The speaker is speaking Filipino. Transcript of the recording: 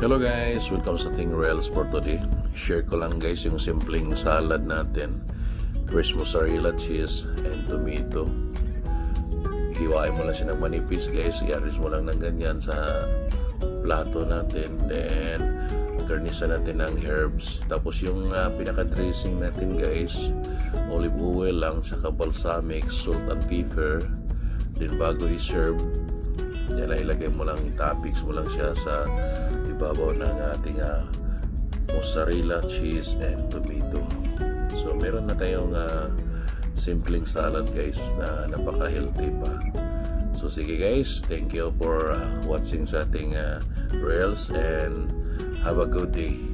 Hello guys, welcome sa ating Reels for today. Share ko lang guys yung simpleng salad natin. First mozzarella cheese and tomato. Hiwain mo lang siya ng manipis guys. I-arrange mo lang ng ganyan sa plato natin. Then garnisan natin ng herbs. Tapos yung pinaka-dressing natin guys, olive oil lang, saka balsamic, salt and pepper. Then bago i-serve, yan na ilagay mo lang, toppings mo lang siya sa ibabaw ng ating mozzarella cheese and tomato. So meron na tayong simpleng salad guys na napaka-healthy pa. So sige guys, thank you for watching sa ating reels and have a good day.